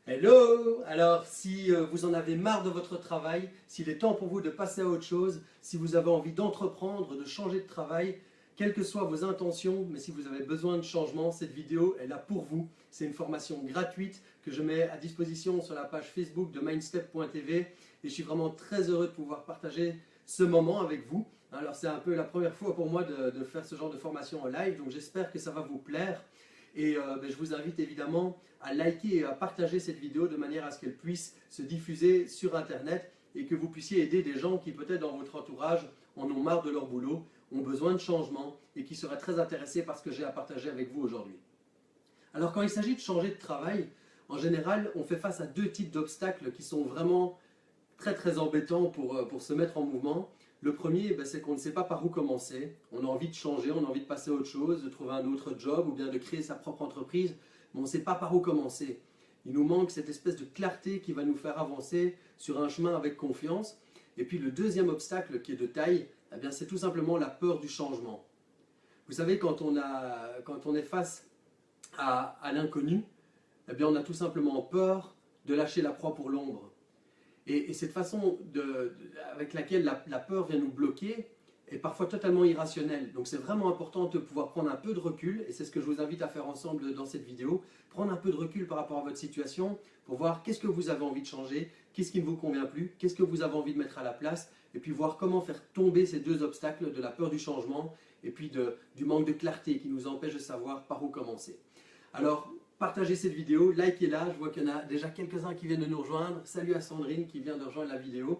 Hello! Alors, si vous en avez marre de votre travail, s'il est temps pour vous de passer à autre chose, si vous avez envie d'entreprendre, de changer de travail, quelles que soient vos intentions, mais si vous avez besoin de changement, cette vidéo est là pour vous. C'est une formation gratuite que je mets à disposition sur la page Facebook de mindstep.tv et je suis vraiment très heureux de pouvoir partager ce moment avec vous. Alors, c'est un peu la première fois pour moi de faire ce genre de formation en live, donc j'espère que ça va vous plaire. Et je vous invite évidemment à liker et à partager cette vidéo de manière à ce qu'elle puisse se diffuser sur Internet et que vous puissiez aider des gens qui peut-être dans votre entourage en ont marre de leur boulot, ont besoin de changement et qui seraient très intéressés par ce que j'ai à partager avec vous aujourd'hui. Alors quand il s'agit de changer de travail, en général, on fait face à deux types d'obstacles qui sont vraiment très embêtant pour se mettre en mouvement. Le premier, c'est qu'on ne sait pas par où commencer. On a envie de changer, on a envie de passer à autre chose, de trouver un autre job ou bien de créer sa propre entreprise, mais on ne sait pas par où commencer. Il nous manque cette espèce de clarté qui va nous faire avancer sur un chemin avec confiance. Et puis le deuxième obstacle qui est de taille, c'est tout simplement la peur du changement. Vous savez, quand on est face à l'inconnu, on a tout simplement peur de lâcher la proie pour l'ombre. Et cette façon avec laquelle la peur vient nous bloquer est parfois totalement irrationnelle. Donc c'est vraiment important de pouvoir prendre un peu de recul, et c'est ce que je vous invite à faire ensemble dans cette vidéo, prendre un peu de recul par rapport à votre situation, pour voir qu'est-ce que vous avez envie de changer, qu'est-ce qui ne vous convient plus, qu'est-ce que vous avez envie de mettre à la place, et puis voir comment faire tomber ces deux obstacles de la peur du changement, et puis du manque de clarté qui nous empêche de savoir par où commencer. Alors, partagez cette vidéo, likez-la, je vois qu'il y en a déjà quelques-uns qui viennent de nous rejoindre. Salut à Sandrine qui vient de rejoindre la vidéo.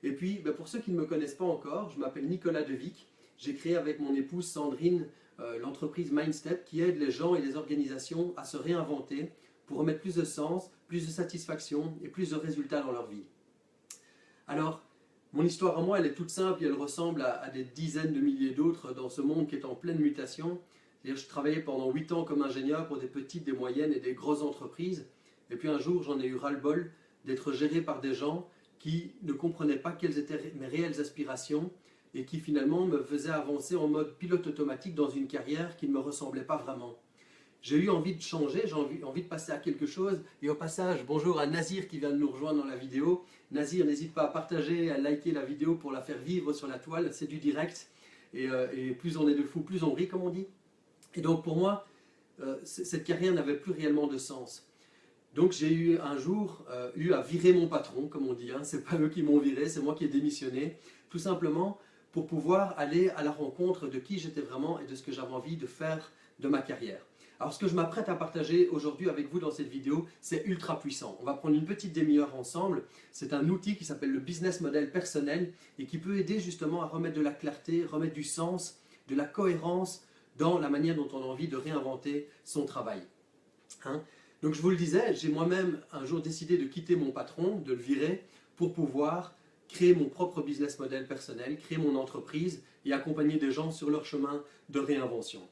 Et puis, pour ceux qui ne me connaissent pas encore, je m'appelle Nicolas Devic. J'ai créé avec mon épouse Sandrine l'entreprise Mindstep qui aide les gens et les organisations à se réinventer pour remettre plus de sens, plus de satisfaction et plus de résultats dans leur vie. Alors, mon histoire à moi, elle est toute simple et elle ressemble à des dizaines de milliers d'autres dans ce monde qui est en pleine mutation. Je travaillais pendant 8 ans comme ingénieur pour des petites, des moyennes et des grosses entreprises. Et puis un jour, j'en ai eu ras-le-bol d'être géré par des gens qui ne comprenaient pas quelles étaient mes réelles aspirations et qui finalement me faisaient avancer en mode pilote automatique dans une carrière qui ne me ressemblait pas vraiment. J'ai eu envie de changer, j'ai envie de passer à quelque chose. Et au passage, bonjour à Nazir qui vient de nous rejoindre dans la vidéo. Nazir, n'hésite pas à partager, à liker la vidéo pour la faire vivre sur la toile. C'est du direct. Et plus on est de fous, plus on rit, comme on dit. Et donc pour moi, cette carrière n'avait plus réellement de sens. Donc j'ai eu un jour à virer mon patron, comme on dit. C'est pas eux qui m'ont viré, c'est moi qui ai démissionné. Tout simplement pour pouvoir aller à la rencontre de qui j'étais vraiment et de ce que j'avais envie de faire de ma carrière. Alors ce que je m'apprête à partager aujourd'hui avec vous dans cette vidéo, c'est ultra puissant. On va prendre une petite demi-heure ensemble. C'est un outil qui s'appelle le business model personnel et qui peut aider justement à remettre de la clarté, remettre du sens, de la cohérence dans la manière dont on a envie de réinventer son travail. Donc je vous le disais, j'ai moi-même un jour décidé de quitter mon patron, de le virer, pour pouvoir créer mon propre business model personnel, créer mon entreprise et accompagner des gens sur leur chemin de réinvention.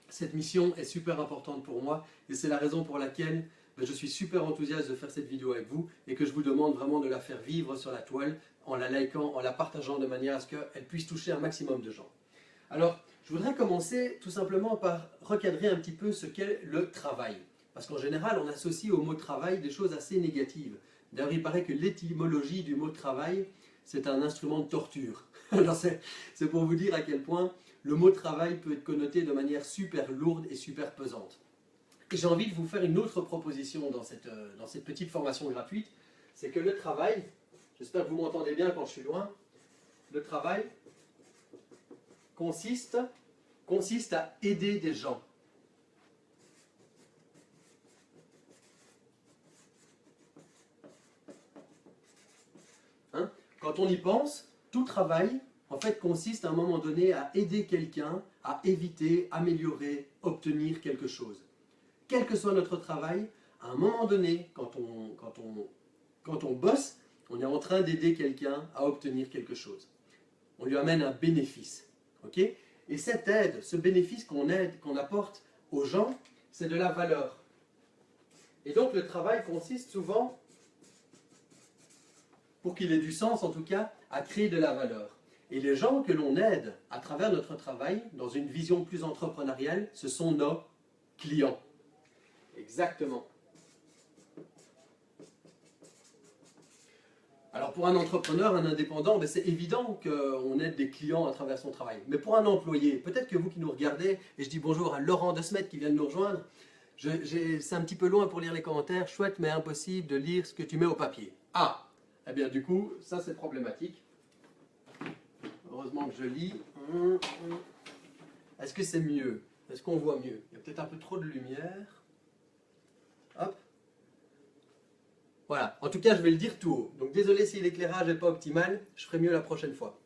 Cette mission est super importante pour moi et c'est la raison pour laquelle je suis super enthousiaste de faire cette vidéo avec vous et que je vous demande vraiment de la faire vivre sur la toile en la likant, en la partageant de manière à ce qu'elle puisse toucher un maximum de gens. Alors, je voudrais commencer tout simplement par recadrer un petit peu ce qu'est le travail. Parce qu'en général, on associe au mot travail des choses assez négatives. D'ailleurs, il paraît que l'étymologie du mot travail, c'est un instrument de torture. Alors c'est pour vous dire à quel point le mot travail peut être connoté de manière super lourde et super pesante. Et j'ai envie de vous faire une autre proposition dans cette petite formation gratuite, c'est que le travail, j'espère que vous m'entendez bien quand je suis loin, le travail consiste à aider des gens. Quand on y pense, tout travail, en fait, consiste à un moment donné à aider quelqu'un à éviter, améliorer, obtenir quelque chose. Quel que soit notre travail, à un moment donné, quand on bosse, on est en train d'aider quelqu'un à obtenir quelque chose. On lui amène un bénéfice. Okay ? Et cette aide, ce bénéfice qu'on apporte aux gens, c'est de la valeur. Et donc le travail consiste souvent, pour qu'il ait du sens en tout cas, à créer de la valeur. Et les gens que l'on aide à travers notre travail, dans une vision plus entrepreneuriale, ce sont nos clients. Exactement. Alors pour un entrepreneur, un indépendant, ben c'est évident qu'on aide des clients à travers son travail. Mais pour un employé, peut-être que vous qui nous regardez, et je dis bonjour à Laurent De Smet qui vient de nous rejoindre, c'est un petit peu loin pour lire les commentaires, chouette mais impossible de lire ce que tu mets au papier. Ah, eh bien du coup, ça c'est problématique. Heureusement que je lis. Est-ce que c'est mieux? Est-ce qu'on voit mieux? Il y a peut-être un peu trop de lumière. Hop. Voilà, en tout cas je vais le dire tout haut. Donc désolé si l'éclairage n'est pas optimal, je ferai mieux la prochaine fois.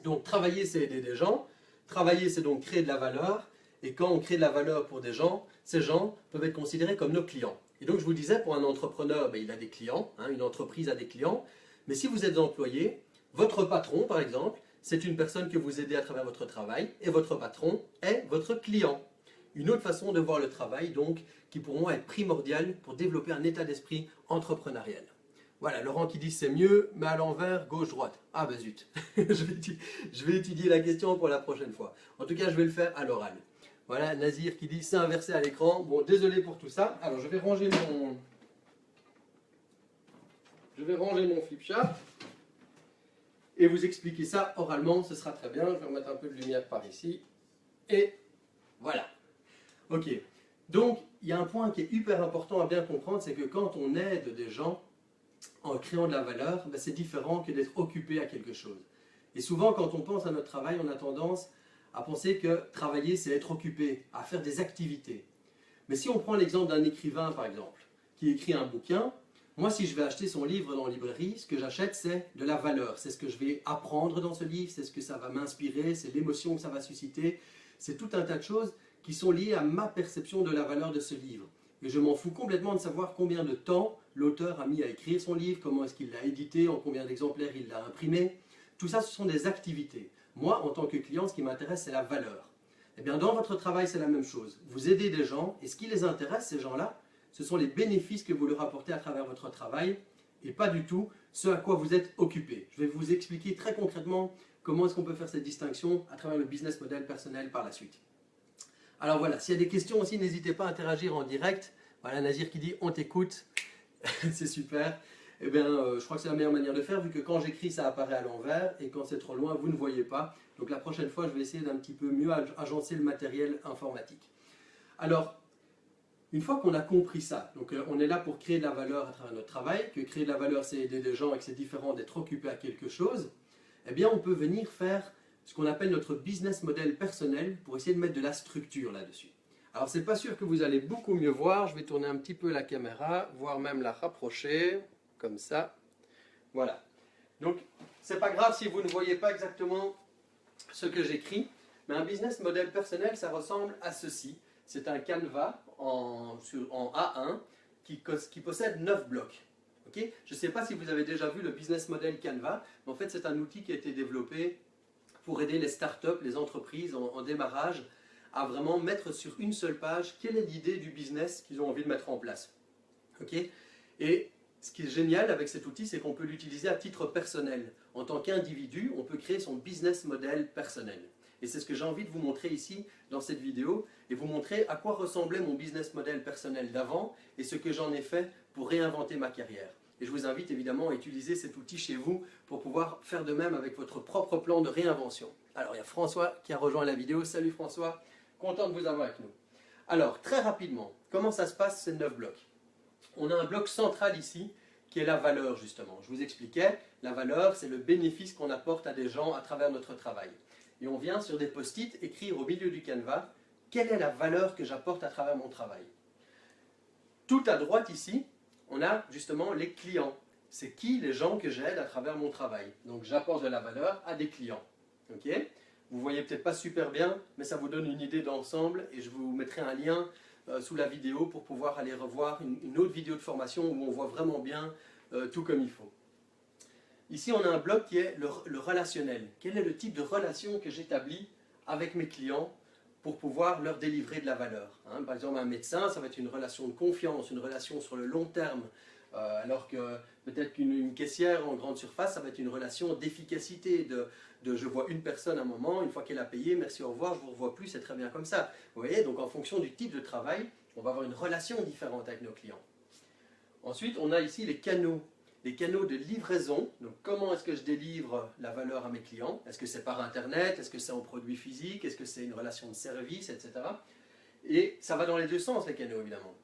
Donc travailler c'est aider des gens, travailler c'est donc créer de la valeur, et quand on crée de la valeur pour des gens, ces gens peuvent être considérés comme nos clients. Et donc je vous disais, pour un entrepreneur, ben, il a des clients, hein, une entreprise a des clients, mais si vous êtes employé, votre patron par exemple, c'est une personne que vous aidez à travers votre travail, et votre patron est votre client. Une autre façon de voir le travail, donc, qui pour moi est primordiale pour développer un état d'esprit entrepreneurial. Voilà, Laurent qui dit c'est mieux, mais à l'envers, gauche-droite. Ah ben zut, je vais étudier la question pour la prochaine fois. En tout cas, je vais le faire à l'oral. Voilà, Nazir qui dit c'est inversé à l'écran. Bon, désolé pour tout ça. Alors, je vais ranger mon flipchart et vous expliquer ça oralement, ce sera très bien. Je vais remettre un peu de lumière par ici. Et voilà. Ok, donc il y a un point qui est hyper important à bien comprendre, c'est que quand on aide des gens en créant de la valeur, ben c'est différent que d'être occupé à quelque chose. Et souvent quand on pense à notre travail, on a tendance à penser que travailler c'est être occupé, à faire des activités. Mais si on prend l'exemple d'un écrivain par exemple, qui écrit un bouquin, moi si je vais acheter son livre dans la librairie, ce que j'achète c'est de la valeur, c'est ce que je vais apprendre dans ce livre, c'est ce que ça va m'inspirer, c'est l'émotion que ça va susciter, c'est tout un tas de choses qui sont liées à ma perception de la valeur de ce livre. Et je m'en fous complètement de savoir combien de temps l'auteur a mis à écrire son livre, comment est-ce qu'il l'a édité, en combien d'exemplaires il l'a imprimé. Tout ça, ce sont des activités. Moi, en tant que client, ce qui m'intéresse, c'est la valeur. Eh bien, dans votre travail, c'est la même chose. Vous aidez des gens, et ce qui les intéresse, ces gens-là, ce sont les bénéfices que vous leur apportez à travers votre travail, et pas du tout ce à quoi vous êtes occupé. Je vais vous expliquer très concrètement comment est-ce qu'on peut faire cette distinction à travers le business model personnel par la suite. Alors voilà, s'il y a des questions aussi, n'hésitez pas à interagir en direct. Voilà, Nazir qui dit on t'écoute, c'est super. Eh bien, je crois que c'est la meilleure manière de faire, vu que quand j'écris, ça apparaît à l'envers, et quand c'est trop loin, vous ne voyez pas. Donc la prochaine fois, je vais essayer d'un petit peu mieux agencer le matériel informatique. Alors, une fois qu'on a compris ça, donc on est là pour créer de la valeur à travers notre travail, que créer de la valeur, c'est aider des gens et que c'est différent d'être occupé à quelque chose, eh bien, on peut venir faire ce qu'on appelle notre business model personnel pour essayer de mettre de la structure là-dessus. Alors, c'est pas sûr que vous allez beaucoup mieux voir. Je vais tourner un petit peu la caméra, voire même la rapprocher, comme ça. Voilà. Donc, c'est pas grave si vous ne voyez pas exactement ce que j'écris, mais un business model personnel, ça ressemble à ceci. C'est un canevas en A1 qui possède 9 blocs. Okay, je ne sais pas si vous avez déjà vu le business model Canva, mais en fait, c'est un outil qui a été développé pour aider les startups, les entreprises en démarrage, à vraiment mettre sur une seule page quelle est l'idée du business qu'ils ont envie de mettre en place. Okay, et ce qui est génial avec cet outil, c'est qu'on peut l'utiliser à titre personnel. En tant qu'individu, on peut créer son business model personnel. Et c'est ce que j'ai envie de vous montrer ici dans cette vidéo, et vous montrer à quoi ressemblait mon business model personnel d'avant et ce que j'en ai fait pour réinventer ma carrière. Et je vous invite évidemment à utiliser cet outil chez vous pour pouvoir faire de même avec votre propre plan de réinvention. Alors il y a François qui a rejoint la vidéo. Salut François, content de vous avoir avec nous. Alors très rapidement, comment ça se passe ces 9 blocs? On a un bloc central ici qui est la valeur justement. Je vous expliquais, la valeur c'est le bénéfice qu'on apporte à des gens à travers notre travail. Et on vient sur des post-it écrire au milieu du canevas quelle est la valeur que j'apporte à travers mon travail. Tout à droite ici, on a justement les clients. C'est qui les gens que j'aide à travers mon travail. Donc j'apporte de la valeur à des clients. Okay, vous ne voyez peut-être pas super bien, mais ça vous donne une idée d'ensemble et je vous mettrai un lien sous la vidéo pour pouvoir aller revoir une autre vidéo de formation où on voit vraiment bien tout comme il faut. Ici, on a un bloc qui est le relationnel. Quel est le type de relation que j'établis avec mes clients pour pouvoir leur délivrer de la valeur. Hein. Par exemple, un médecin, ça va être une relation de confiance, une relation sur le long terme, alors que peut-être qu'une caissière en grande surface, ça va être une relation d'efficacité, de je vois une personne à un moment, une fois qu'elle a payé, merci, au revoir, je ne vous revois plus, c'est très bien comme ça. Vous voyez, donc en fonction du type de travail, on va avoir une relation différente avec nos clients. Ensuite, on a ici les canaux. les canaux de livraison. Donc comment est-ce que je délivre la valeur à mes clients? Est-ce que c'est par Internet? Est-ce que c'est en produit physique? Est-ce que c'est une relation de service, etc. Et ça va dans les deux sens, les canaux, évidemment.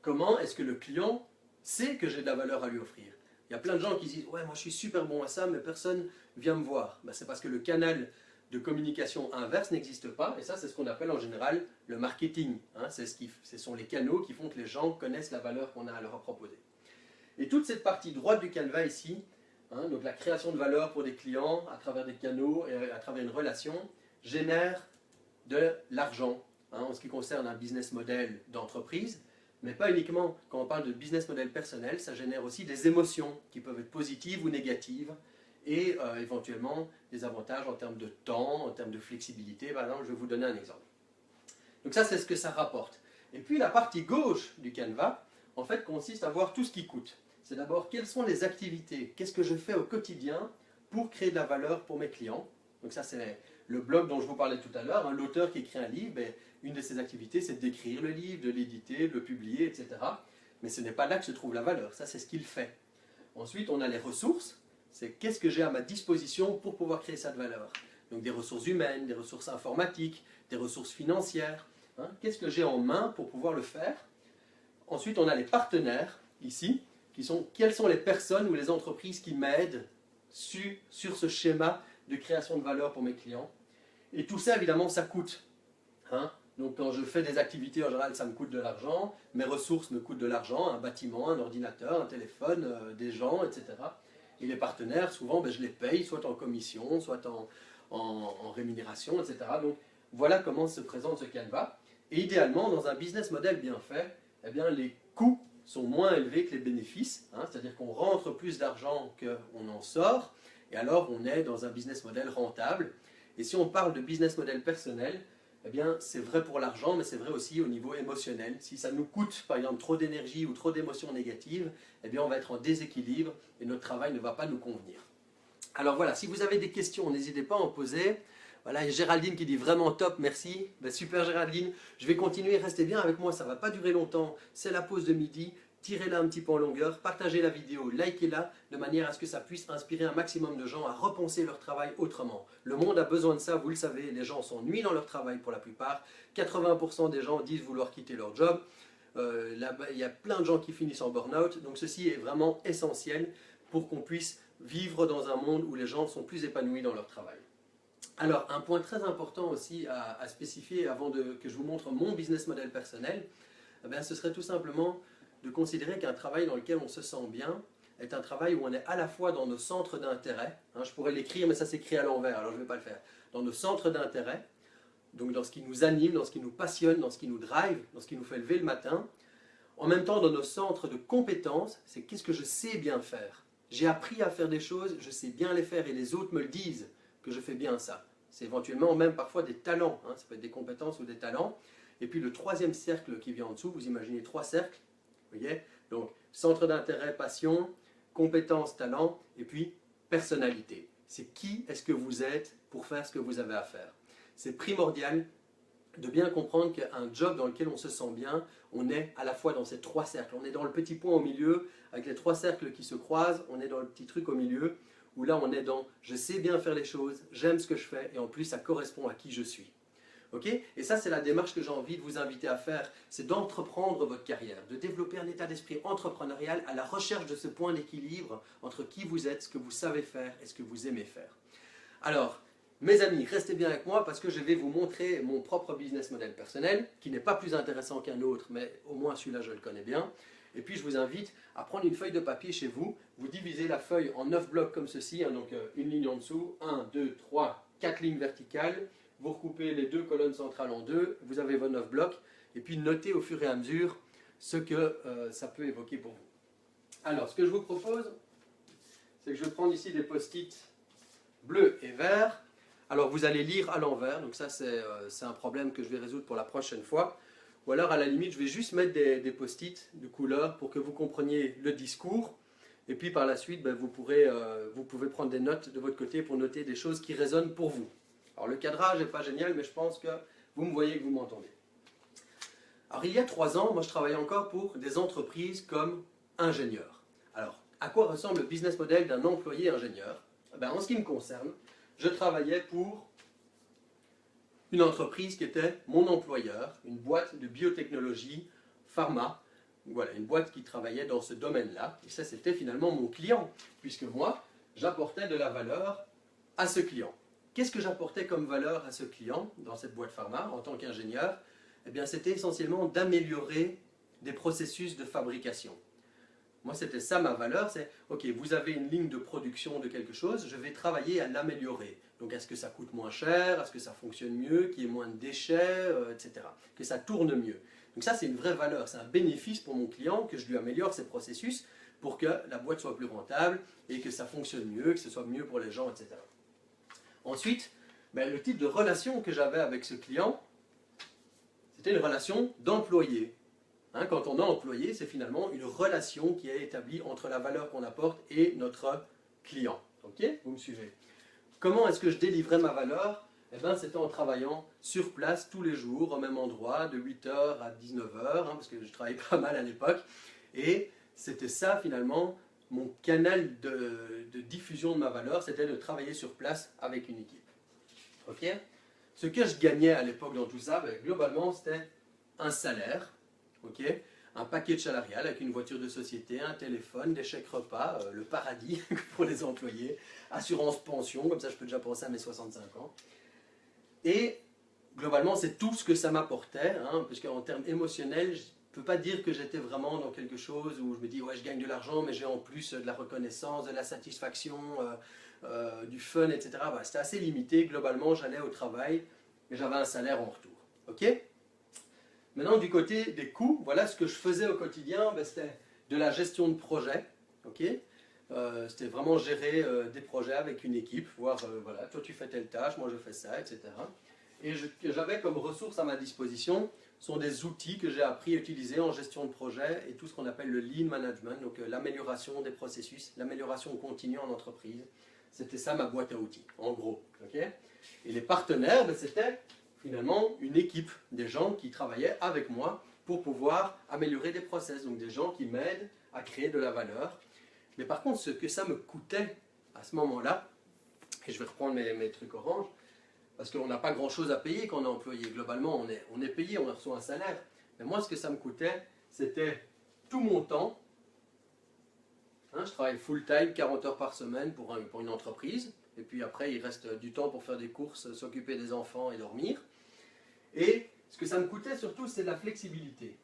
Comment est-ce que le client sait que j'ai de la valeur à lui offrir? Il y a plein de gens qui disent « Ouais, moi je suis super bon à ça, mais personne vient me voir. » C'est parce que le canal de communication inverse n'existe pas, et ça c'est ce qu'on appelle en général le marketing. Ce sont les canaux qui font que les gens connaissent la valeur qu'on a à leur proposer. Et toute cette partie droite du canevas ici, donc la création de valeur pour des clients à travers des canaux et à travers une relation, génère de l'argent en ce qui concerne un business model d'entreprise, mais pas uniquement. Quand on parle de business model personnel, ça génère aussi des émotions qui peuvent être positives ou négatives, et éventuellement des avantages en termes de temps, en termes de flexibilité. Par exemple, je vais vous donner un exemple. Donc ça, c'est ce que ça rapporte. Et puis la partie gauche du canevas, en fait, consiste à voir tout ce qui coûte. C'est d'abord quelles sont les activités, qu'est-ce que je fais au quotidien pour créer de la valeur pour mes clients. Donc ça, c'est le blog dont je vous parlais tout à l'heure. L'auteur qui écrit un livre, une de ses activités, c'est d'écrire le livre, de l'éditer, de le publier, etc. Mais ce n'est pas là que se trouve la valeur. Ça, c'est ce qu'il fait. Ensuite, on a les ressources. C'est qu'est-ce que j'ai à ma disposition pour pouvoir créer cette valeur. Donc des ressources humaines, des ressources informatiques, des ressources financières. Qu'est-ce que j'ai en main pour pouvoir le faire? Ensuite, on a les partenaires, ici, qui sont quelles sont les personnes ou les entreprises qui m'aident sur ce schéma de création de valeur pour mes clients. Et tout ça, évidemment, ça coûte. Donc quand je fais des activités, en général, ça me coûte de l'argent. Mes ressources me coûtent de l'argent, un bâtiment, un ordinateur, un téléphone, des gens, etc. Et les partenaires, souvent, je les paye, soit en commission, soit en rémunération, etc. Donc voilà comment se présente ce canevas. Et idéalement, dans un business model bien fait, eh bien, les coûts sont moins élevés que les bénéfices. C'est-à-dire qu'on rentre plus d'argent qu'on en sort. Et alors, on est dans un business model rentable. Et si on parle de business model personnel, eh bien, c'est vrai pour l'argent, mais c'est vrai aussi au niveau émotionnel. Si ça nous coûte, par exemple, trop d'énergie ou trop d'émotions négatives, eh bien, on va être en déséquilibre et notre travail ne va pas nous convenir. Alors voilà, si vous avez des questions, n'hésitez pas à en poser. Voilà, et Géraldine qui dit vraiment top, merci. Super Géraldine, je vais continuer, restez bien avec moi, ça ne va pas durer longtemps. C'est la pause de midi. Tirez-la un petit peu en longueur, partagez la vidéo, likez-la, de manière à ce que ça puisse inspirer un maximum de gens à repenser leur travail autrement. Le monde a besoin de ça, vous le savez, les gens s'ennuient dans leur travail pour la plupart. 80% des gens disent vouloir quitter leur job. Il y a plein de gens qui finissent en burn-out, donc ceci est vraiment essentiel pour qu'on puisse vivre dans un monde où les gens sont plus épanouis dans leur travail. Alors, un point très important aussi à spécifier avant que je vous montre mon business model personnel, ce serait tout simplement de considérer qu'un travail dans lequel on se sent bien est un travail où on est à la fois dans nos centres d'intérêt, je pourrais l'écrire mais ça s'écrit à l'envers, alors je ne vais pas le faire, dans nos centres d'intérêt, donc dans ce qui nous anime, dans ce qui nous passionne, dans ce qui nous drive, dans ce qui nous fait lever le matin, en même temps dans nos centres de compétences, c'est qu'est-ce que je sais bien faire. J'ai appris à faire des choses, je sais bien les faire et les autres me le disent que je fais bien ça. C'est éventuellement même parfois des talents, ça peut être des compétences ou des talents. Et puis le troisième cercle qui vient en dessous, vous imaginez 3 cercles. Voyez, donc, centre d'intérêt, passion, compétences, talent, et puis personnalité. C'est qui est-ce que vous êtes pour faire ce que vous avez à faire. C'est primordial de bien comprendre qu'un job dans lequel on se sent bien, on est à la fois dans ces 3 cercles. On est dans le petit point au milieu, avec les 3 cercles qui se croisent, on est dans le petit truc au milieu, où là on est dans « je sais bien faire les choses, j'aime ce que je fais, et en plus ça correspond à qui je suis ». Okay, et ça, c'est la démarche que j'ai envie de vous inviter à faire, c'est d'entreprendre votre carrière, de développer un état d'esprit entrepreneurial à la recherche de ce point d'équilibre entre qui vous êtes, ce que vous savez faire et ce que vous aimez faire. Alors, mes amis, restez bien avec moi parce que je vais vous montrer mon propre business model personnel, qui n'est pas plus intéressant qu'un autre, mais au moins celui-là, je le connais bien. Et puis, je vous invite à prendre une feuille de papier chez vous, vous divisez la feuille en 9 blocs comme ceci, donc une ligne en dessous, 1, 2, 3, 4 lignes verticales. Vous recoupez les 2 colonnes centrales en 2, vous avez vos 9 blocs, et puis notez au fur et à mesure ce que ça peut évoquer pour vous. Alors, ce que je vous propose, c'est que je vais prendre ici des post-it bleus et verts. Alors, vous allez lire à l'envers, donc ça c'est un problème que je vais résoudre pour la prochaine fois. Ou alors, à la limite, je vais juste mettre des post-it de couleur pour que vous compreniez le discours. Et puis, par la suite, vous pouvez prendre des notes de votre côté pour noter des choses qui résonnent pour vous. Alors le cadrage n'est pas génial, mais je pense que vous me voyez, que vous m'entendez. Alors il y a 3 ans, moi je travaillais encore pour des entreprises comme ingénieur. Alors à quoi ressemble le business model d'un employé ingénieur? Ben, en ce qui me concerne, je travaillais pour une entreprise qui était mon employeur, une boîte de biotechnologie, pharma, voilà, une boîte qui travaillait dans ce domaine-là, et ça c'était finalement mon client, puisque moi, j'apportais de la valeur à ce client. Qu'est-ce que j'apportais comme valeur à ce client dans cette boîte pharma en tant qu'ingénieur? Eh bien, c'était essentiellement d'améliorer des processus de fabrication. Moi, c'était ça ma valeur, c'est, ok, vous avez une ligne de production de quelque chose, je vais travailler à l'améliorer. Donc, est-ce que ça coûte moins cher, est-ce que ça fonctionne mieux, qu'il y ait moins de déchets, etc. Que ça tourne mieux. Donc ça, c'est une vraie valeur, c'est un bénéfice pour mon client que je lui améliore ses processus pour que la boîte soit plus rentable et que ça fonctionne mieux, que ce soit mieux pour les gens, etc. Ensuite, ben, le type de relation que j'avais avec ce client, c'était une relation d'employé. Hein, quand on est employé, c'est finalement une relation qui est établie entre la valeur qu'on apporte et notre client. Ok? Vous me suivez? Comment est-ce que je délivrais ma valeur? Eh bien, c'était en travaillant sur place tous les jours, au même endroit, de 8h à 19h, hein, parce que je travaillais pas mal à l'époque. Et c'était ça, finalement, mon canal de diffusion de ma valeur, c'était de travailler sur place avec une équipe. Ok? Ce que je gagnais à l'époque dans tout ça, ben, globalement, c'était un salaire, ok, un package salarial avec une voiture de société, un téléphone, des chèques repas, le paradis pour les employés, assurance pension, comme ça je peux déjà penser à mes 65 ans. Et globalement, c'est tout ce que ça m'apportait, hein, parce qu'en termes émotionnels, je ne peux pas dire que j'étais vraiment dans quelque chose où je me dis, ouais, je gagne de l'argent, mais j'ai en plus de la reconnaissance, de la satisfaction, du fun, etc. Bah, c'était assez limité. Globalement, j'allais au travail et j'avais un salaire en retour. Ok? Maintenant, du côté des coûts, voilà ce que je faisais au quotidien, ben, c'était de la gestion de projet. Okay, c'était vraiment gérer des projets avec une équipe, voir, voilà, toi tu fais telle tâche, moi je fais ça, etc. Et j'avais comme ressources à ma disposition sont des outils que j'ai appris à utiliser en gestion de projet et tout ce qu'on appelle le lean management, donc l'amélioration des processus, l'amélioration continue en entreprise. C'était ça ma boîte à outils, en gros. Okay, et les partenaires, ben, c'était finalement une équipe, des gens qui travaillaient avec moi pour pouvoir améliorer des process, donc des gens qui m'aident à créer de la valeur. Mais par contre, ce que ça me coûtait à ce moment-là, et je vais reprendre mes trucs orange, parce qu'on n'a pas grand-chose à payer quand on est employé. Globalement, on est payé, on reçoit un salaire. Mais moi, ce que ça me coûtait, c'était tout mon temps. Hein, je travaille full-time, 40 heures par semaine pour une entreprise. Et puis après, il reste du temps pour faire des courses, s'occuper des enfants et dormir. Et ce que ça me coûtait surtout, c'est la flexibilité.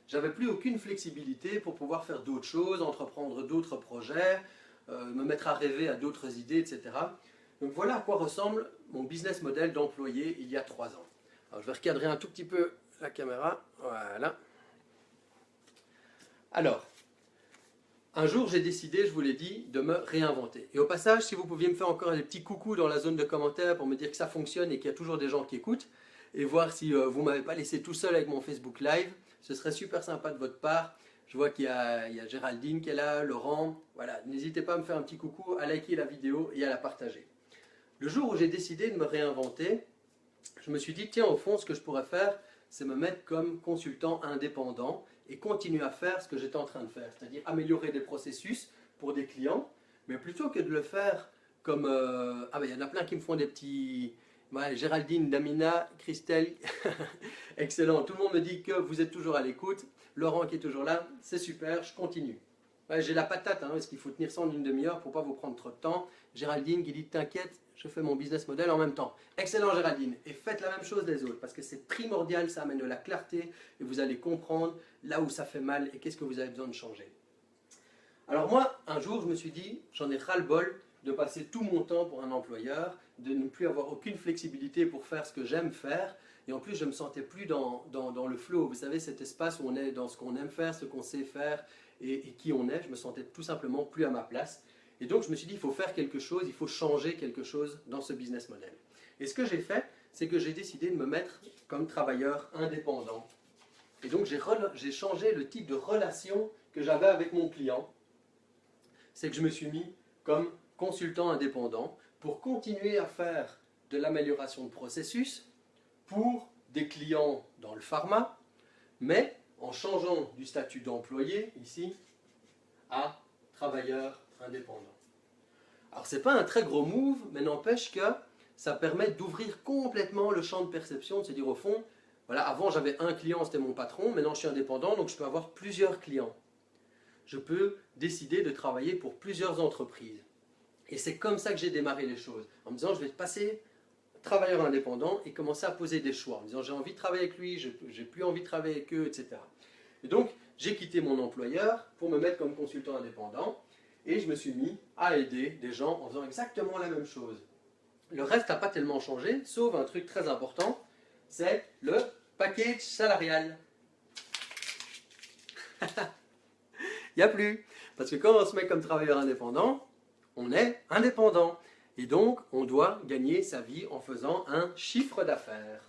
J'avais plus aucune flexibilité pour pouvoir faire d'autres choses, entreprendre d'autres projets, me mettre à rêver à d'autres idées, etc. Donc voilà à quoi ressemble mon business model d'employé il y a 3 ans. Alors je vais recadrer un tout petit peu la caméra. Voilà. Alors, un jour, j'ai décidé, je vous l'ai dit, de me réinventer. Et au passage, si vous pouviez me faire encore des petits coucous dans la zone de commentaires pour me dire que ça fonctionne et qu'il y a toujours des gens qui écoutent, et voir si vous ne m'avez pas laissé tout seul avec mon Facebook Live, ce serait super sympa de votre part. Je vois qu'il y a Géraldine qui est là, Laurent. Voilà, n'hésitez pas à me faire un petit coucou, à liker la vidéo et à la partager. Le jour où j'ai décidé de me réinventer, je me suis dit, tiens, au fond, ce que je pourrais faire, c'est me mettre comme consultant indépendant et continuer à faire ce que j'étais en train de faire, c'est-à-dire améliorer des processus pour des clients, mais plutôt que de le faire comme... ah ben il y en a plein qui me font des petits... Ouais, Géraldine, Damina, Christelle, excellent, tout le monde me dit que vous êtes toujours à l'écoute, Laurent qui est toujours là, c'est super, je continue. Ouais, j'ai la patate, hein, parce qu'il faut tenir ça en une demi-heure pour ne pas vous prendre trop de temps. Géraldine qui dit, t'inquiète, je fais mon business model en même temps. Excellent Géraldine, et faites la même chose les autres, parce que c'est primordial, ça amène de la clarté, et vous allez comprendre là où ça fait mal, et qu'est-ce que vous avez besoin de changer. Alors moi, un jour, je me suis dit, j'en ai ras-le-bol de passer tout mon temps pour un employeur, de ne plus avoir aucune flexibilité pour faire ce que j'aime faire, et en plus, je ne me sentais plus dans le flow. Vous savez, cet espace où on est dans ce qu'on aime faire, ce qu'on sait faire, et qui on est, je me sentais tout simplement plus à ma place. Et donc je me suis dit, il faut faire quelque chose, il faut changer quelque chose dans ce business model. Et ce que j'ai fait, c'est que j'ai décidé de me mettre comme travailleur indépendant. Et donc j'ai changé le type de relation que j'avais avec mon client. C'est que je me suis mis comme consultant indépendant pour continuer à faire de l'amélioration de processus pour des clients dans le pharma, mais en changeant du statut d'employé, ici, à travailleur indépendant. Alors c'est pas un très gros move, mais n'empêche que ça permet d'ouvrir complètement le champ de perception, de se dire au fond, voilà, avant j'avais un client, c'était mon patron, maintenant je suis indépendant, donc je peux avoir plusieurs clients. Je peux décider de travailler pour plusieurs entreprises. Et c'est comme ça que j'ai démarré les choses, en me disant je vais passer travailleur indépendant et commencer à poser des choix, en me disant j'ai envie de travailler avec lui, j'ai plus envie de travailler avec eux, etc. Et donc j'ai quitté mon employeur pour me mettre comme consultant indépendant et je me suis mis à aider des gens en faisant exactement la même chose. Le reste n'a pas tellement changé, sauf un truc très important, c'est le package salarial. Il n'y a plus. Parce que quand on se met comme travailleur indépendant, on est indépendant. Et donc, on doit gagner sa vie en faisant un chiffre d'affaires.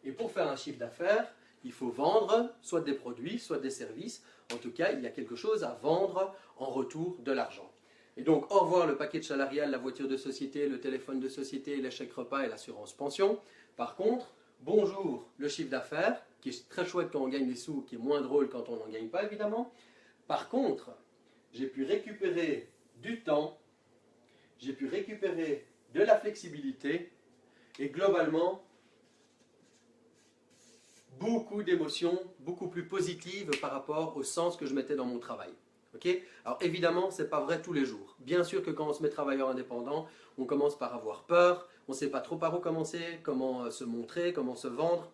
Et pour faire un chiffre d'affaires, il faut vendre soit des produits, soit des services. En tout cas, il y a quelque chose à vendre en retour de l'argent. Et donc, au revoir le package salarial, la voiture de société, le téléphone de société, les chèques repas et l'assurance pension. Par contre, bonjour le chiffre d'affaires, qui est très chouette quand on gagne des sous, qui est moins drôle quand on n'en gagne pas évidemment. Par contre, j'ai pu récupérer du temps, j'ai pu récupérer de la flexibilité et globalement, beaucoup d'émotions, beaucoup plus positives par rapport au sens que je mettais dans mon travail. Okay. Alors évidemment, ce n'est pas vrai tous les jours. Bien sûr que quand on se met travailleur indépendant, on commence par avoir peur, on ne sait pas trop par où commencer, comment se montrer, comment se vendre.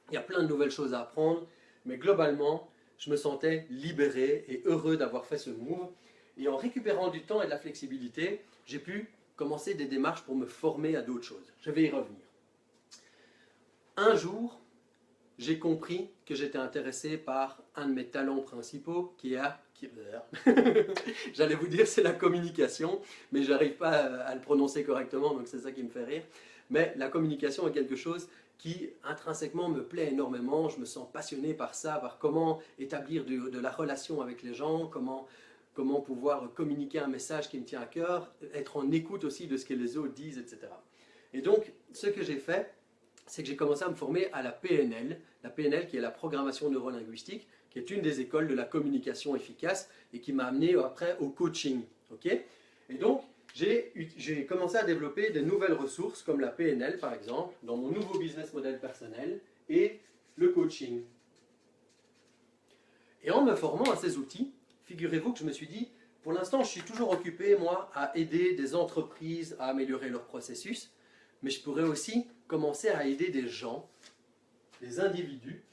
Il y a plein de nouvelles choses à apprendre, mais globalement, je me sentais libéré et heureux d'avoir fait ce move. Et en récupérant du temps et de la flexibilité, j'ai pu commencer des démarches pour me former à d'autres choses. Je vais y revenir. Un jour, j'ai compris que j'étais intéressé par un de mes talents principaux, j'allais vous dire c'est la communication, mais je n'arrive pas à le prononcer correctement, donc c'est ça qui me fait rire. Mais la communication est quelque chose qui intrinsèquement me plaît énormément, je me sens passionné par ça, par comment établir de la relation avec les gens, comment pouvoir communiquer un message qui me tient à cœur, être en écoute aussi de ce que les autres disent, etc. Et donc, ce que j'ai fait, c'est que j'ai commencé à me former à la PNL qui est la programmation neurolinguistique, qui est une des écoles de la communication efficace et qui m'a amené après au coaching. Okay. Et donc, j'ai commencé à développer de nouvelles ressources comme la PNL par exemple, dans mon nouveau business model personnel et le coaching. Et en me formant à ces outils, figurez-vous que je me suis dit, pour l'instant je suis toujours occupé moi à aider des entreprises à améliorer leur processus, mais je pourrais aussi commencer à aider des gens, des individus,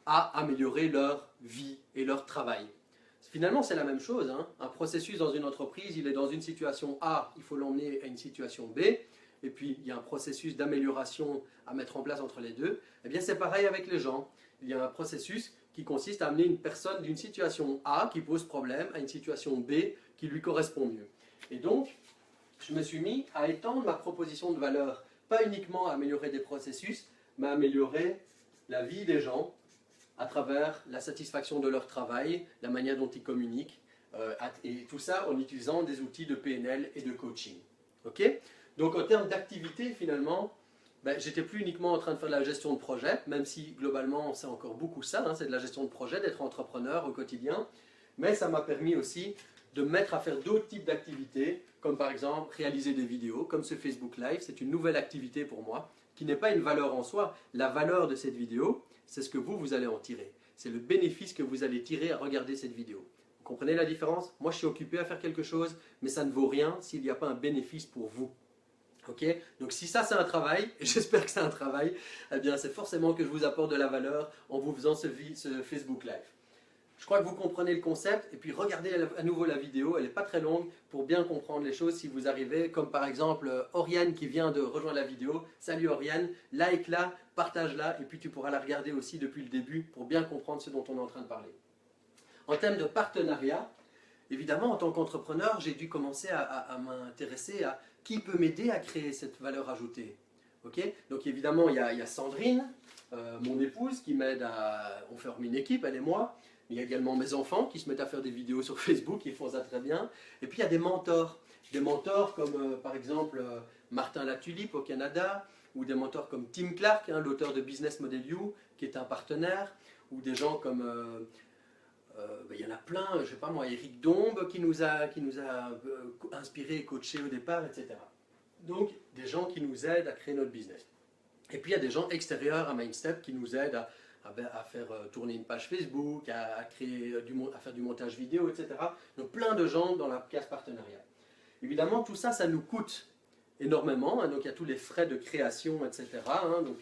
à améliorer leur vie et leur travail. Finalement, c'est la même chose. Hein. Un processus dans une entreprise, il est dans une situation A, il faut l'emmener à une situation B, et puis il y a un processus d'amélioration à mettre en place entre les deux. Eh bien, c'est pareil avec les gens. Il y a un processus qui consiste à amener une personne d'une situation A qui pose problème à une situation B qui lui correspond mieux. Et donc, je me suis mis à étendre ma proposition de valeur, pas uniquement à améliorer des processus, mais à améliorer la vie des gens à travers la satisfaction de leur travail, la manière dont ils communiquent, et tout ça en utilisant des outils de PNL et de coaching. Okay. Donc en termes d'activité, finalement, j'étais plus uniquement en train de faire de la gestion de projet, même si globalement c'est encore beaucoup ça, hein, c'est de la gestion de projet, d'être entrepreneur au quotidien, mais ça m'a permis aussi de me mettre à faire d'autres types d'activités, comme par exemple réaliser des vidéos, comme ce Facebook Live, c'est une nouvelle activité pour moi, qui n'est pas une valeur en soi. La valeur de cette vidéo, c'est ce que vous allez en tirer. C'est le bénéfice que vous allez tirer à regarder cette vidéo. Vous comprenez la différence? Moi, je suis occupé à faire quelque chose, mais ça ne vaut rien s'il n'y a pas un bénéfice pour vous. Okay. Donc si ça c'est un travail, et j'espère que c'est un travail, eh bien c'est forcément que je vous apporte de la valeur en vous faisant ce Facebook Live. Je crois que vous comprenez le concept, et puis regardez à nouveau la vidéo, elle n'est pas très longue pour bien comprendre les choses si vous arrivez, comme par exemple Oriane qui vient de rejoindre la vidéo. Salut Oriane, like-la, partage-la, et puis tu pourras la regarder aussi depuis le début pour bien comprendre ce dont on est en train de parler. En termes de partenariat, évidemment en tant qu'entrepreneur, j'ai dû commencer à m'intéresser à qui peut m'aider à créer cette valeur ajoutée. Okay. Donc évidemment il y a Sandrine, mon épouse, qui m'aide à... On forme une équipe, elle et moi. Il y a également mes enfants qui se mettent à faire des vidéos sur Facebook, ils font ça très bien. Et puis il y a des mentors comme par exemple Martin Latulipe au Canada, ou des mentors comme Tim Clark, hein, l'auteur de Business Model You, qui est un partenaire, ou des gens comme Il y en a plein, je ne sais pas moi, Eric Dombe qui nous a inspiré et coaché au départ, etc. Donc, des gens qui nous aident à créer notre business. Et puis, il y a des gens extérieurs à MindStep qui nous aident à faire tourner une page Facebook, à faire du montage vidéo, etc. Donc, plein de gens dans la case partenariat. Évidemment, tout ça, ça nous coûte énormément. Hein, donc, il y a tous les frais de création, etc. Hein, donc,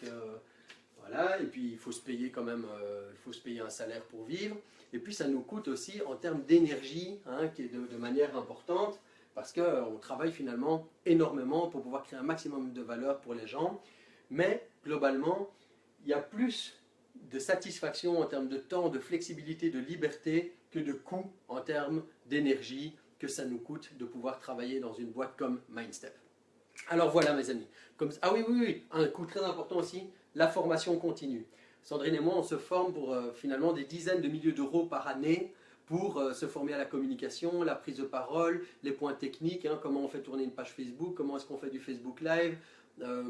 voilà. Et puis, il faut se payer quand même, il faut se payer un salaire pour vivre. Et puis, ça nous coûte aussi en termes d'énergie, hein, qui est de manière importante, parce qu'on travaille finalement énormément pour pouvoir créer un maximum de valeur pour les gens. Mais, globalement, il y a plus de satisfaction en termes de temps, de flexibilité, de liberté, que de coût en termes d'énergie que ça nous coûte de pouvoir travailler dans une boîte comme MindStep. Alors voilà mes amis. Ah oui, un coût très important aussi, la formation continue. Sandrine et moi, on se forme pour finalement des dizaines de milliers d'euros par année pour se former à la communication, la prise de parole, les points techniques, hein, comment on fait tourner une page Facebook, comment est-ce qu'on fait du Facebook Live,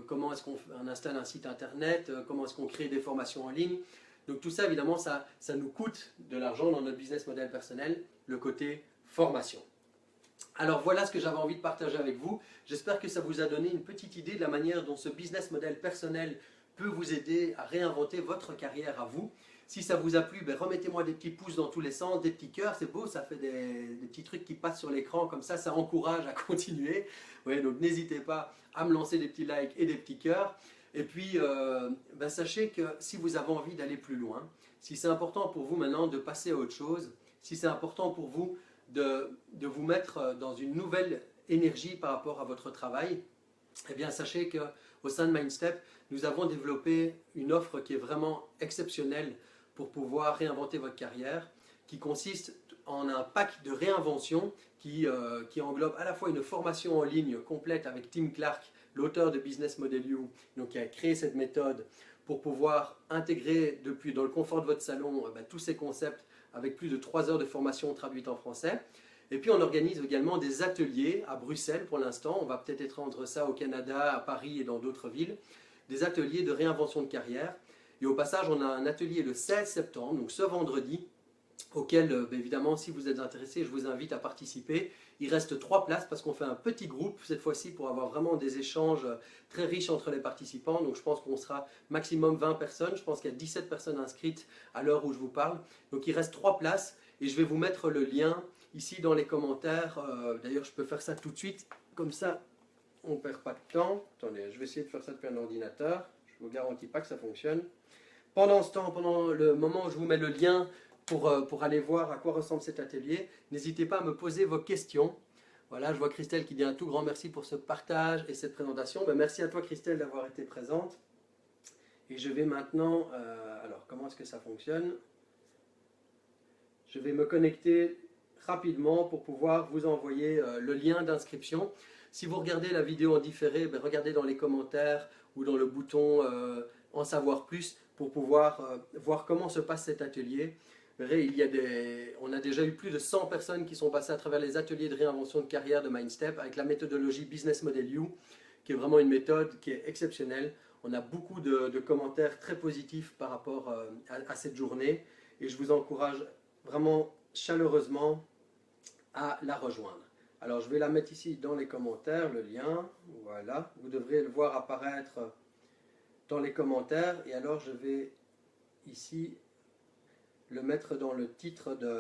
comment est-ce qu'on installe un site internet, comment est-ce qu'on crée des formations en ligne. Donc tout ça, évidemment, ça nous coûte de l'argent dans notre business model personnel, le côté formation. Alors voilà ce que j'avais envie de partager avec vous. J'espère que ça vous a donné une petite idée de la manière dont ce business model personnel peut vous aider à réinventer votre carrière à vous. Si ça vous a plu, ben remettez-moi des petits pouces dans tous les sens, des petits cœurs, c'est beau, ça fait des petits trucs qui passent sur l'écran, comme ça encourage à continuer. Ouais, donc n'hésitez pas à me lancer des petits likes et des petits cœurs. Et puis, ben sachez que si vous avez envie d'aller plus loin, si c'est important pour vous maintenant de passer à autre chose, si c'est important pour vous de vous mettre dans une nouvelle énergie par rapport à votre travail, eh bien sachez qu'au sein de MindStep, nous avons développé une offre qui est vraiment exceptionnelle pour pouvoir réinventer votre carrière, qui consiste en un pack de réinvention qui englobe à la fois une formation en ligne complète avec Tim Clark, l'auteur de Business Model You, donc qui a créé cette méthode pour pouvoir intégrer dans le confort de votre salon tous ces concepts avec plus de 3 heures de formation traduite en français. Et puis on organise également des ateliers à Bruxelles pour l'instant, on va peut-être étendre ça au Canada, à Paris et dans d'autres villes, des ateliers de réinvention de carrière. Et au passage, on a un atelier le 16 septembre, donc ce vendredi, auquel évidemment si vous êtes intéressé, je vous invite à participer. Il reste 3 places parce qu'on fait un petit groupe cette fois-ci pour avoir vraiment des échanges très riches entre les participants. Donc je pense qu'on sera maximum 20 personnes, je pense qu'il y a 17 personnes inscrites à l'heure où je vous parle. Donc il reste 3 places et je vais vous mettre le lien ici dans les commentaires. D'ailleurs je peux faire ça tout de suite, comme ça on ne perd pas de temps. Attendez, je vais essayer de faire ça depuis un ordinateur, je ne vous garantis pas que ça fonctionne. Pendant ce temps, pendant le moment où je vous mets le lien pour aller voir à quoi ressemble cet atelier, n'hésitez pas à me poser vos questions. Voilà, je vois Christelle qui dit un tout grand merci pour ce partage et cette présentation. Ben, merci à toi Christelle d'avoir été présente. Et je vais maintenant, alors comment est-ce que ça fonctionne? Je vais me connecter rapidement pour pouvoir vous envoyer le lien d'inscription. Si vous regardez la vidéo en différé, ben, regardez dans les commentaires ou dans le bouton en savoir plus pour pouvoir voir comment se passe cet atelier. Vous verrez, on a déjà eu plus de 100 personnes qui sont passées à travers les ateliers de réinvention de carrière de MindStep avec la méthodologie Business Model You, qui est vraiment une méthode qui est exceptionnelle. On a beaucoup de commentaires très positifs par rapport à cette journée et je vous encourage vraiment chaleureusement à la rejoindre. Alors je vais la mettre ici dans les commentaires, le lien, voilà, vous devrez le voir apparaître dans les commentaires et alors je vais ici le mettre dans le titre de...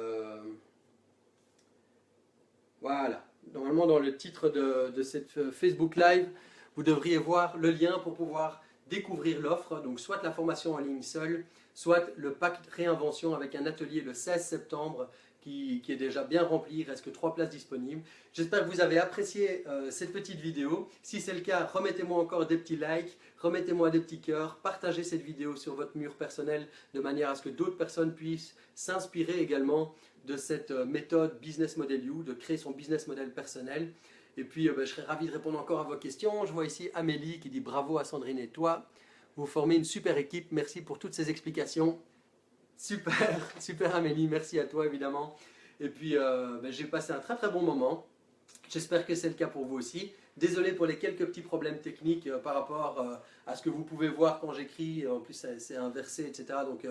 Voilà, normalement dans le titre de cette Facebook Live, vous devriez voir le lien pour pouvoir découvrir l'offre, donc soit la formation en ligne seule, soit le pack de réinvention avec un atelier le 16 septembre qui est déjà bien rempli, il reste que 3 places disponibles. J'espère que vous avez apprécié cette petite vidéo. Si c'est le cas, remettez-moi encore des petits likes, remettez-moi des petits cœurs, partagez cette vidéo sur votre mur personnel de manière à ce que d'autres personnes puissent s'inspirer également de cette méthode Business Model You, de créer son business model personnel. Et puis je serais ravi de répondre encore à vos questions. Je vois ici Amélie qui dit bravo à Sandrine et toi. Vous formez une super équipe, merci pour toutes ces explications. Super, super Amélie, merci à toi évidemment. Et puis j'ai passé un très très bon moment. J'espère que c'est le cas pour vous aussi. Désolé pour les quelques petits problèmes techniques par rapport à ce que vous pouvez voir quand j'écris. En plus c'est inversé, etc. Donc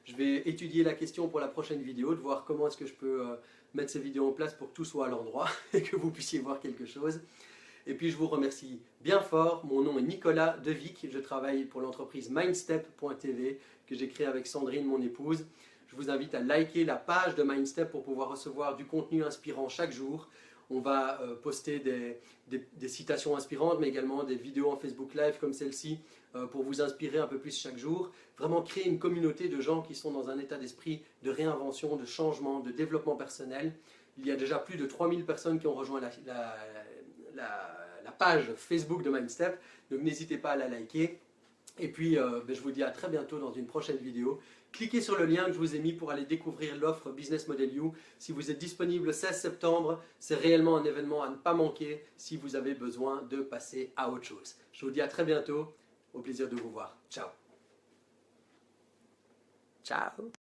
Je vais étudier la question pour la prochaine vidéo, de voir comment est-ce que je peux mettre ces vidéos en place pour que tout soit à l'endroit et que vous puissiez voir quelque chose. Et puis je vous remercie bien fort. Mon nom est Nicolas Devic. Je travaille pour l'entreprise Mindstep.tv que j'ai créée avec Sandrine, mon épouse. Je vous invite à liker la page de Mindstep pour pouvoir recevoir du contenu inspirant chaque jour. On va poster des citations inspirantes, mais également des vidéos en Facebook Live comme celle-ci pour vous inspirer un peu plus chaque jour. Vraiment créer une communauté de gens qui sont dans un état d'esprit de réinvention, de changement, de développement personnel. Il y a déjà plus de 3000 personnes qui ont rejoint la page Facebook de Mindstep, donc n'hésitez pas à la liker. Et puis, je vous dis à très bientôt dans une prochaine vidéo. Cliquez sur le lien que je vous ai mis pour aller découvrir l'offre Business Model You. Si vous êtes disponible le 16 septembre, c'est réellement un événement à ne pas manquer si vous avez besoin de passer à autre chose. Je vous dis à très bientôt. Au plaisir de vous voir. Ciao. Ciao.